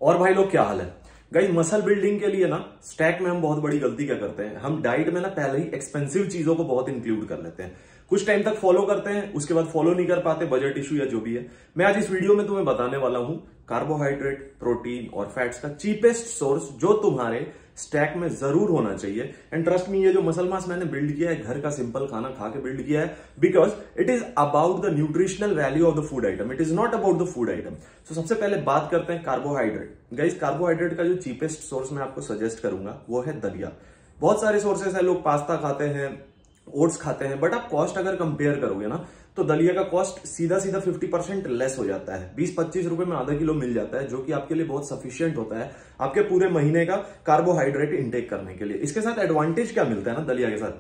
और भाई लोग क्या हाल है गाइस। मसल बिल्डिंग के लिए ना स्टैक में हम बहुत बड़ी गलती क्या करते हैं, हम डाइट में ना पहले ही एक्सपेंसिव चीजों को बहुत इंक्लूड कर लेते हैं, कुछ टाइम तक फॉलो करते हैं, उसके बाद फॉलो नहीं कर पाते, बजट इशू या जो भी है। मैं आज इस वीडियो में तुम्हें बताने वाला हूं कार्बोहाइड्रेट, प्रोटीन और फैट्स का चीपेस्ट सोर्स जो तुम्हारे स्टैक में जरूर होना चाहिए। एंड ट्रस्ट मी, ये जो मसल मास मैंने बिल्ड किया है घर का सिंपल खाना खा के बिल्ड किया है, because it is about the nutritional value of the food item, it is not about the food item. तो सबसे पहले बात करते हैं कार्बोहाइड्रेट। गाइस, कार्बोहाइड्रेट का जो चीपेस्ट सोर्स मैं आपको सजेस्ट करूंगा वो है दलिया। बहुत सारे सोर्सेस है, लोग पास्ता खाते हैं, ओट्स खाते हैं, बट आप कॉस्ट अगर कंपेयर करोगे ना तो दलिया का कॉस्ट सीधा 50% लेस हो जाता है। 20-25 रुपए में आधा किलो मिल जाता है, जो कि आपके लिए बहुत सफिशियंट होता है आपके पूरे महीने का कार्बोहाइड्रेट इंटेक करने के लिए। इसके साथ एडवांटेज क्या मिलता है ना दलिया के साथ,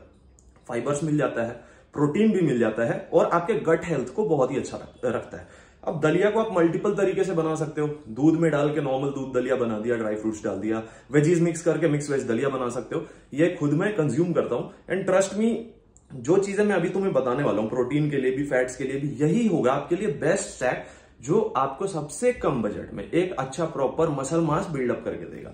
फाइबर्स मिल जाता है, प्रोटीन भी मिल जाता है और आपके गट हेल्थ को बहुत ही अच्छा रखता है। अब दलिया को आप मल्टीपल तरीके से बना सकते हो। दूध में डाल के नॉर्मल दूध दलिया बना दिया, ड्राई फ्रूट्स डाल दिया, वेजीज मिक्स करके मिक्स वेज दलिया बना सकते हो। ये खुद मैं कंज्यूम करता हूं एंड ट्रस्ट मी, जो चीजें मैं अभी तुम्हें बताने वाला हूं प्रोटीन के लिए भी फैट्स के लिए भी, यही होगा आपके लिए बेस्ट स्टैक जो आपको सबसे कम बजट में एक अच्छा प्रॉपर मसल मास बिल्डअप करके देगा।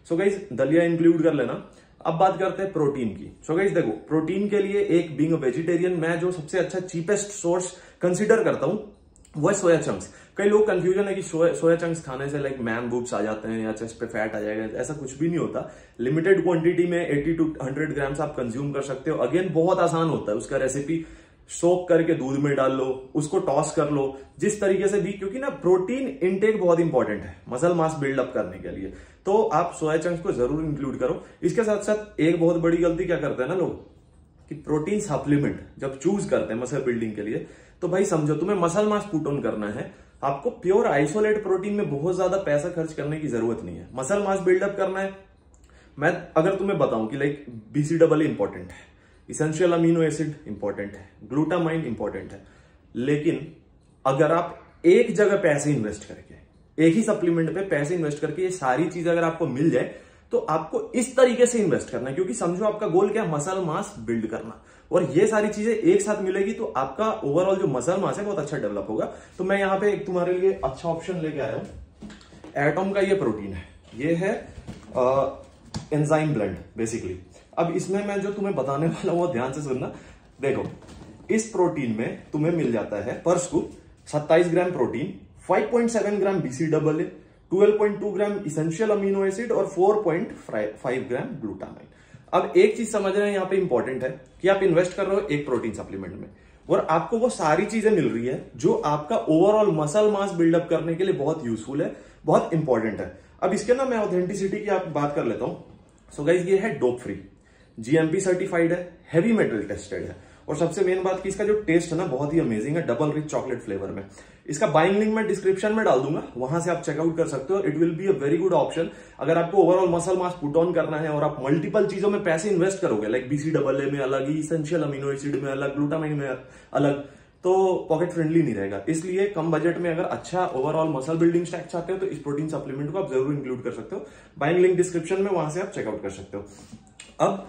सो गाइस, दलिया इंक्लूड कर लेना। अब बात करते हैं प्रोटीन की। सो गाइस देखो, प्रोटीन के लिए एक बीइंग अ वेजिटेरियन मैं जो सबसे अच्छा चीपेस्ट सोर्स कंसिडर करता हूं वो है सोया चंक्स। कई लोग कंफ्यूजन है कि सोया चंक्स खाने से लाइक मैन बूब्स आ जाते हैं या चेस्ट पे फैट आ जाएगा, ऐसा कुछ भी नहीं होता। लिमिटेड क्वांटिटी में 80 to 100 ग्राम्स आप कंज्यूम कर सकते हो। अगेन बहुत आसान होता है उसका रेसिपी, सोक करके दूध में डाल लो, उसको टॉस कर लो, जिस तरीके से भी, क्योंकि ना प्रोटीन इनटेक बहुत इंपॉर्टेंट है मसल मास बिल्डअप करने के लिए। तो आप सोया चंक्स को जरूर इंक्लूड करो। इसके साथ साथ एक बहुत बड़ी गलती क्या करते हैं ना लोग कि प्रोटीन सप्लीमेंट जब चूज करते हैं मसल बिल्डिंग के लिए, तो भाई समझो तुम्हें मसल मास पुट ऑन करना है, आपको प्योर आइसोलेट प्रोटीन में बहुत ज्यादा पैसा खर्च करने की जरूरत नहीं है। मसल मास बिल्डअप करना है, मैं अगर तुम्हें बताऊं कि लाइक BCAA इंपॉर्टेंट है, इसेंशियल अमीनो एसिड इंपॉर्टेंट है, ग्लूटामाइन इंपॉर्टेंट है, लेकिन अगर आप एक जगह पैसे इन्वेस्ट करके, एक ही सप्लीमेंट पे पैसे इन्वेस्ट करके ये सारी चीजें अगर आपको मिल जाए तो आपको इस तरीके से इन्वेस्ट करना है, क्योंकि समझो आपका गोल क्या है, मसल मास बिल्ड करना, और ये सारी चीजें एक साथ मिलेगी तो आपका ओवरऑल जो मसल मास है बहुत अच्छा डेवलप होगा। तो मैं यहाँ पे एक तुम्हारे लिए अच्छा ऑप्शन लेके आया हूं। एटॉम का ये प्रोटीन है, ये है एंजाइम ब्लेंड बेसिकली। अब इसमें मैं जो तुम्हें बताने वाला हूं वो ध्यान से सुनना। देखो, इस प्रोटीन में तुम्हें मिल जाता है पर स्कूप 27 ग्राम प्रोटीन, 5.7 ग्राम BCAA, 12.2 ग्राम इसेंशियल अमीनो एसिड और 4.5 ग्राम ग्लूटामाइन। अब एक चीज समझ रहे हैं यहाँ पे इंपॉर्टेंट है कि आप इन्वेस्ट कर रहे हो एक प्रोटीन सप्लीमेंट में और आपको वो सारी चीजें मिल रही है जो आपका ओवरऑल मसल मास बिल्डअप करने के लिए बहुत यूजफुल है, बहुत इंपॉर्टेंट है। अब इसके ना मैं ऑथेंटिसिटी की आप बात कर लेता हूं। सो गाइस, ये है डोप फ्री, GMP सर्टिफाइड है, हैवी मेटल टेस्टेड है, और सबसे मेन बात कि इसका जो टेस्ट है ना बहुत ही अमेजिंग है, डबल रिच चॉकलेट फ्लेवर में। इसका बाइंग लिंक मैं डिस्क्रिप्शन में डाल दूंगा, वहां से आप चेकआउट कर सकते हो। It will be a very good option अगर आपको overall muscle mass put on करना है और आप मल्टीपल चीजों में पैसे इन्वेस्ट करोगे, लाइक BCAA में अलग, इसेंशियल अमीनो एसिड में अलग, ग्लूटामाइन में अलग, तो पॉकेट फ्रेंडली नहीं रहेगा। इसलिए कम बजट में अगर अच्छा ओवरऑल मसल बिल्डिंग स्टैक चाहते हो तो इस प्रोटीन सप्लीमेंट को आप जरूर इंक्लूड कर सकते हो। बाइंग लिंक डिस्क्रिप्शन में, वहां से आप चेकआउट कर सकते हो। अब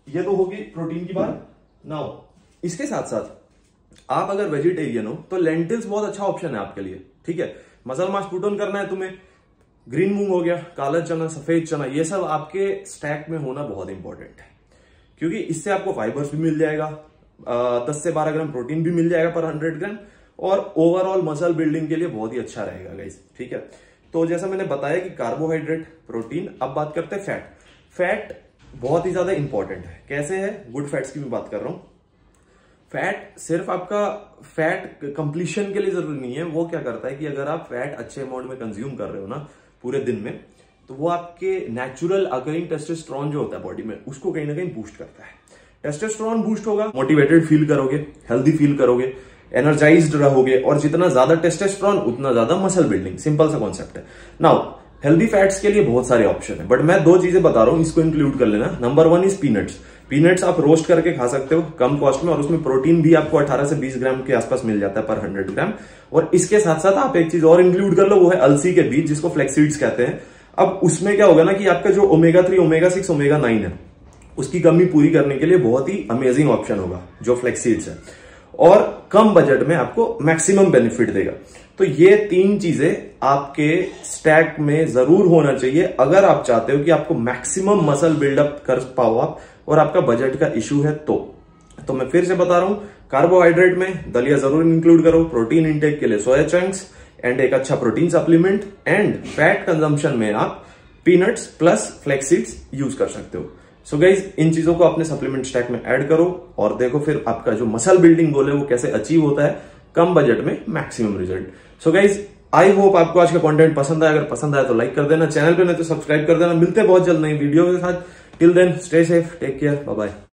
ये तो होगी प्रोटीन की बात। नाउ इसके साथ साथ आप अगर वेजिटेरियन हो तो लेंटिल्स बहुत अच्छा ऑप्शन है आपके लिए, ठीक है। मसल मास पुट ऑन करना है तुम्हें, ग्रीन मूंग हो गया, काला चना, सफेद चना, ये सब आपके स्टैक में होना बहुत इंपॉर्टेंट है, क्योंकि इससे आपको फाइबर्स भी मिल जाएगा, 10 से 12 ग्राम प्रोटीन भी मिल जाएगा पर 100 ग्राम, और ओवरऑल मसल बिल्डिंग के लिए बहुत ही अच्छा रहेगा गाइस, ठीक है। तो जैसा मैंने बताया कि कार्बोहाइड्रेट, प्रोटीन। अब बात करते हैं फैट। फैट बहुत ही ज्यादा इंपॉर्टेंट है। कैसे है? गुड फैट्स की मैं बात कर रहा हूं। फैट सिर्फ आपका फैट कंप्लीशन के लिए जरूरी नहीं है। वो क्या करता है कि अगर आप फैट अच्छे अमाउंट में कंज्यूम कर रहे हो ना पूरे दिन में, तो वो आपके नेचुरल अकरिंग टेस्टोस्टेरोन जो होता है बॉडी में, उसको कहीं ना कहीं बूस्ट करता है। टेस्टोस्टेरोन बूस्ट होगा, मोटिवेटेड फील करोगे, हेल्दी फील करोगे, एनर्जाइज्ड रहोगे, और जितना ज्यादा टेस्टोस्टेरोन उतना ज्यादा मसल बिल्डिंग। सिंपल सा कॉन्सेप्ट है। नाउ हेल्दी फैट्स के लिए बहुत सारे ऑप्शन है, बट मैं 2 चीजें बता रहा हूं, इसको इंक्लूड कर लेना। Number 1 is peanuts. पीनट्स आप रोस्ट करके खा सकते हो कम कॉस्ट में, और उसमें प्रोटीन भी आपको 18 से 20 ग्राम के आसपास मिल जाता है पर 100 ग्राम। और इसके साथ साथ आप एक चीज और इंक्लूड कर लो, वो है अलसी के बीज, जिसको फ्लैक्स सीड्स कहते हैं। अब उसमें क्या होगा ना कि आपका जो ओमेगा 3, ओमेगा 6, ओमेगा 9 है, उसकी कमी पूरी करने के लिए बहुत ही अमेजिंग ऑप्शन होगा जो फ्लैक्स सीड्स है, और कम बजट में आपको मैक्सिमम बेनिफिट देगा। तो ये 3 चीजें आपके स्टैक में जरूर होना चाहिए अगर आप चाहते हो कि आपको मैक्सिमम मसल बिल्डअप कर पाओ आप, और आपका बजट का इशू है तो मैं फिर से बता रहा हूं, कार्बोहाइड्रेट में दलिया जरूर इंक्लूड करो, प्रोटीन इंटेक के लिए सोया चंक्स एंड एक अच्छा protein supplement, and fat consumption में आप peanuts plus flax seeds use कर सकते हो। सो गाइज, इन चीजों को अपने सप्लीमेंट स्टैक में ऐड करो और देखो फिर आपका जो मसल बिल्डिंग गोल है वो कैसे अचीव होता है कम बजट में maximum result. So guys, I hope आपको आज का कंटेंट पसंद आया। अगर पसंद आया तो लाइक कर देना, चैनल पे नहीं तो सब्सक्राइब कर देना। मिलते हैं बहुत जल्द नई वीडियो के साथ। Till then stay safe, take care, bye bye.